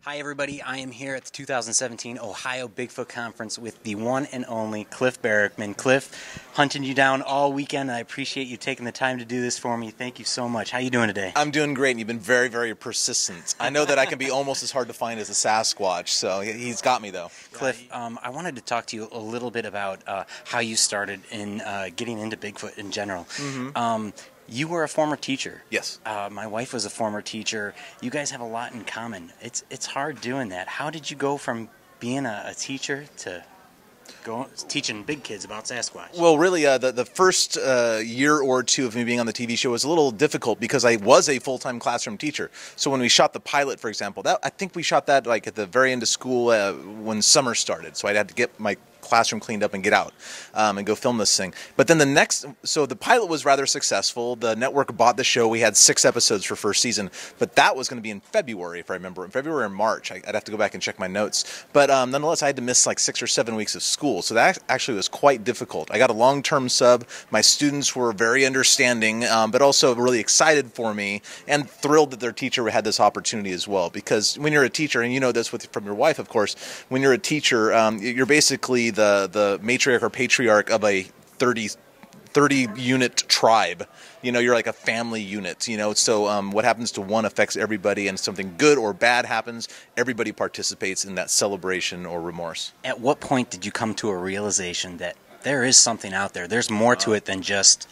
Hi everybody, I am here at the 2017 Ohio Bigfoot Conference with the one and only Cliff Barackman. Cliff, hunting you down all weekend. I appreciate you taking the time to do this for me. Thank you so much. How you doing today? I'm doing great, and you've been very, very persistent. I know that I can be almost as hard to find as a Sasquatch, so he's got me, though. Cliff, I wanted to talk to you a little bit about how you started in getting into Bigfoot in general. Mm-hmm. You were a former teacher. Yes. My wife was a former teacher. You guys have a lot in common. It's hard doing that. How did you go from being a teacher to teaching big kids about Sasquatch? Well, really, the first year or two of me being on the TV show was a little difficult because I was a full-time classroom teacher. So when we shot the pilot, for example, I think we shot that like at the very end of school when summer started. So I had to get my classroom cleaned up and get out and go film this thing. But then so the pilot was rather successful. The network bought the show. We had 6 episodes for first season, but that was going to be in February, if I remember. In February or March. I'd have to go back and check my notes. But nonetheless, I had to miss like 6 or 7 weeks of school. So that actually was quite difficult. I got a long-term sub. My students were very understanding, but also really excited for me and thrilled that their teacher had this opportunity as well. Because when you're a teacher, and you know this from your wife, of course, when you're a teacher, you're basically the matriarch or patriarch of a 30 unit tribe. You know, you're like a family unit, you know, so what happens to one affects everybody, and something good or bad happens, everybody participates in that celebration or remorse. At what point did you come to a realization that there is something out there? There's more to it than just...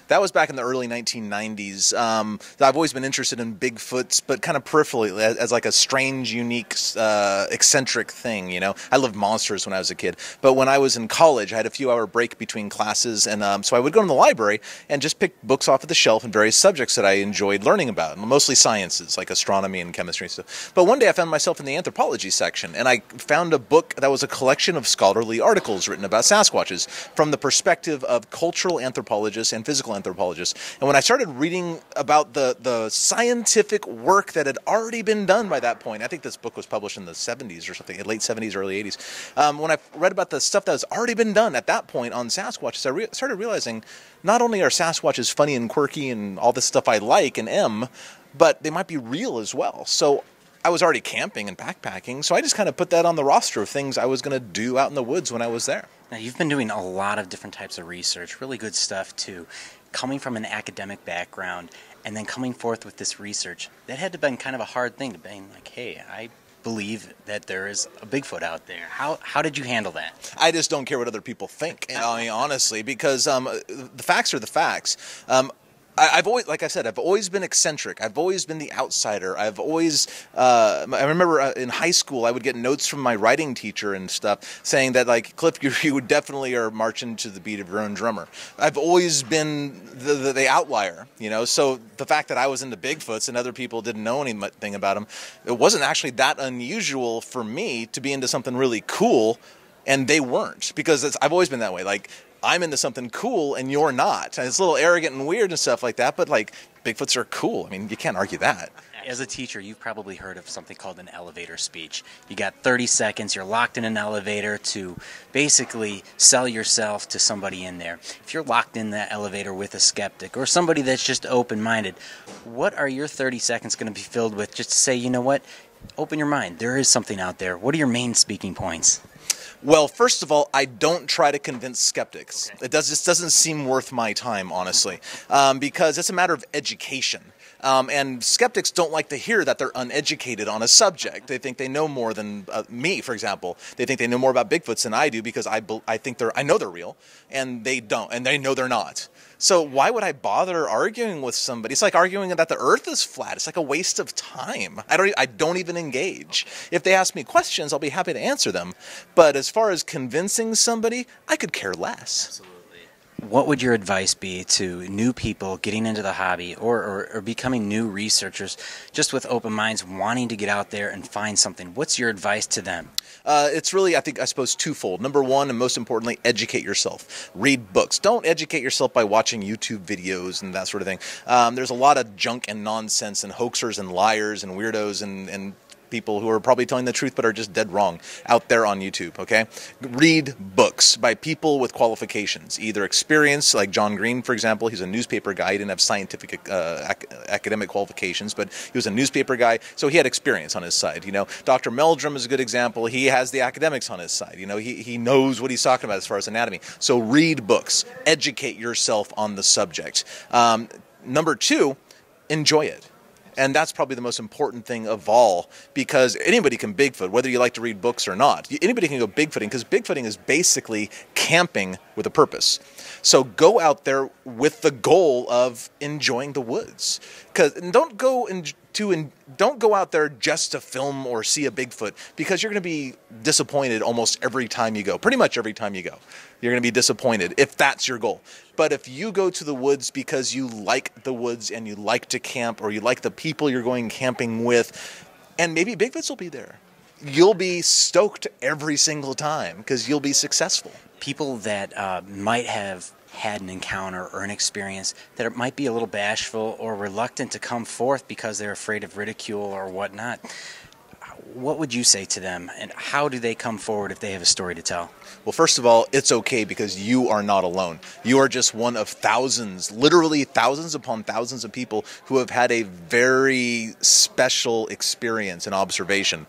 That was back in the early 1990s. I've always been interested in Bigfoots, but kind of peripherally, as like a strange, unique, eccentric thing, you know. I loved monsters when I was a kid. But when I was in college, I had a few-hour break between classes, and so I would go to the library and just pick books off of the shelf and various subjects that I enjoyed learning about, mostly sciences, like astronomy and chemistry and stuff. But one day I found myself in the anthropology section, and I found a book that was a collection of scholarly articles written about Sasquatches from the perspective of cultural anthropologists and physical anthropologists. And when I started reading about the scientific work that had already been done by that point, I think this book was published in the 70s or something, late 70s, early 80s. When I read about the stuff that has already been done at that point on Sasquatches, I started realizing not only are Sasquatches funny and quirky and all this stuff I like and am, but they might be real as well. So I was already camping and backpacking, so I just kind of put that on the roster of things I was going to do out in the woods when I was there. Now, you've been doing a lot of different types of research, really good stuff too. Coming from an academic background and then coming forth with this research, that had to have been kind of a hard thing to be like, hey, I believe that there is a Bigfoot out there. How did you handle that? I just don't care what other people think, I mean, honestly, because the facts are the facts. I've always, like I said, I've always been eccentric. I've always been the outsider. I've always, I remember in high school, I would get notes from my writing teacher and stuff saying that, like, Cliff, you definitely are marching to the beat of your own drummer. I've always been the outlier, you know, so the fact that I was into Bigfoots and other people didn't know anything about them, it wasn't actually that unusual for me to be into something really cool, and they weren't, because I've always been that way. Like, I'm into something cool and you're not. And it's a little arrogant and weird and stuff like that, but like Bigfoots are cool. I mean, you can't argue that. As a teacher, you've probably heard of something called an elevator speech. You got 30 seconds, you're locked in an elevator to basically sell yourself to somebody in there. If you're locked in that elevator with a skeptic or somebody that's just open-minded, what are your 30 seconds going to be filled with just to say, you know what, open your mind, there is something out there. What are your main speaking points? Well, first of all, I don't try to convince skeptics. Okay. It just doesn't seem worth my time, honestly, because it's a matter of education. And skeptics don't like to hear that they're uneducated on a subject. They think they know more than me, for example. They think they know more about Bigfoots than I do because I know they're real, and they don't, and they know they're not. So why would I bother arguing with somebody? It's like arguing that the earth is flat. It's like a waste of time. I don't even engage. If they ask me questions, I'll be happy to answer them. But as far as convincing somebody, I could care less. Absolutely. What would your advice be to new people getting into the hobby or becoming new researchers just with open minds wanting to get out there and find something? What's your advice to them? It's really, I suppose, twofold. Number one, and most importantly, educate yourself. Read books. Don't educate yourself by watching YouTube videos and that sort of thing. There's a lot of junk and nonsense and hoaxers and liars and weirdos and people who are probably telling the truth but are just dead wrong out there on YouTube, okay? Read books by people with qualifications, either experience, like John Green, for example. He's a newspaper guy. He didn't have scientific academic qualifications, but he was a newspaper guy, so he had experience on his side. You know, Dr. Meldrum is a good example. He has the academics on his side. You know, he knows what he's talking about as far as anatomy. So read books. Educate yourself on the subject. Number two, enjoy it. And that's probably the most important thing of all, because anybody can Bigfoot, whether you like to read books or not. Anybody can go Bigfooting, because Bigfooting is basically camping with a purpose. So go out there with the goal of enjoying the woods. Don't go out there just to film or see a Bigfoot, because you're going to be disappointed almost every time you go. Pretty much every time you go, you're going to be disappointed if that's your goal. But if you go to the woods because you like the woods and you like to camp, or you like the people you're going camping with, and maybe Bigfoots will be there, you'll be stoked every single time because you'll be successful. People that might have had an encounter or an experience that might be a little bashful or reluctant to come forth because they're afraid of ridicule or whatnot, what would you say to them, and how do they come forward if they have a story to tell? Well, first of all, it's okay, because you are not alone. You are just one of thousands, literally thousands upon thousands of people who have had a very special experience and observation.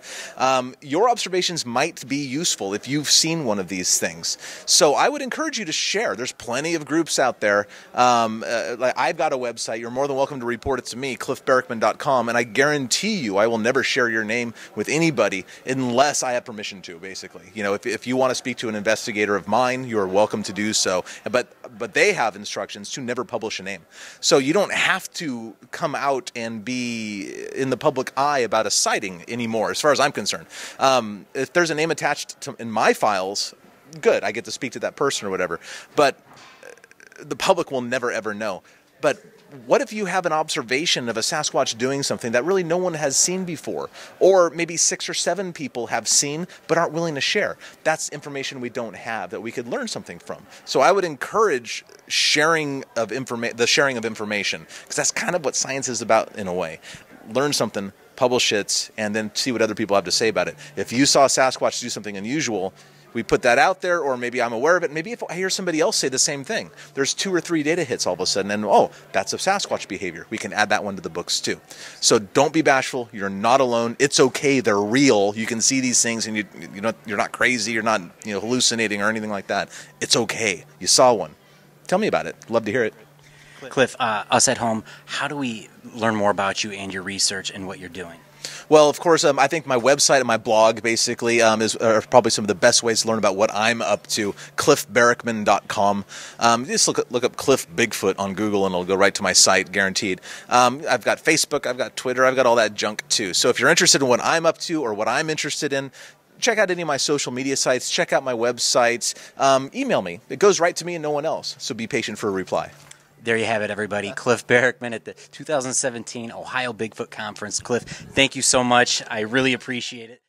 Your observations might be useful if you've seen one of these things. So I would encourage you to share. There's plenty of groups out there. Like I've got a website. You're more than welcome to report it to me, cliffbarackman.com, and I guarantee you I will never share your name with anybody unless I have permission to, basically. You know, if you want to speak to an investigator of mine, you are welcome to do so. But they have instructions to never publish a name. So you don't have to come out and be in the public eye about a sighting anymore, as far as I'm concerned. If there's a name attached in my files, good, I get to speak to that person or whatever. But the public will never, ever know. But what if you have an observation of a Sasquatch doing something that really no one has seen before? Or maybe 6 or 7 people have seen but aren't willing to share. That's information we don't have that we could learn something from. So I would encourage the sharing of information, because that's kind of what science is about in a way. Learn something, publish it, and then see what other people have to say about it. If you saw a Sasquatch do something unusual, we put that out there, or maybe I'm aware of it. Maybe if I hear somebody else say the same thing, there's 2 or 3 data hits all of a sudden, and oh, that's a Sasquatch behavior. We can add that one to the books too. So don't be bashful. You're not alone. It's okay. They're real. You can see these things, and you're not crazy. You're not hallucinating or anything like that. It's okay. You saw one. Tell me about it. Love to hear it. Cliff, us at home, how do we learn more about you and your research and what you're doing? Well, of course, I think my website and my blog basically are probably some of the best ways to learn about what I'm up to. cliffbarackman.com. Just look up Cliff Bigfoot on Google and it'll go right to my site, guaranteed. I've got Facebook, I've got Twitter, I've got all that junk too. So if you're interested in what I'm up to or what I'm interested in, check out any of my social media sites, check out my websites, email me. It goes right to me and no one else. So be patient for a reply. There you have it, everybody. Cliff Barackman at the 2017 Ohio Bigfoot Conference. Cliff, thank you so much. I really appreciate it.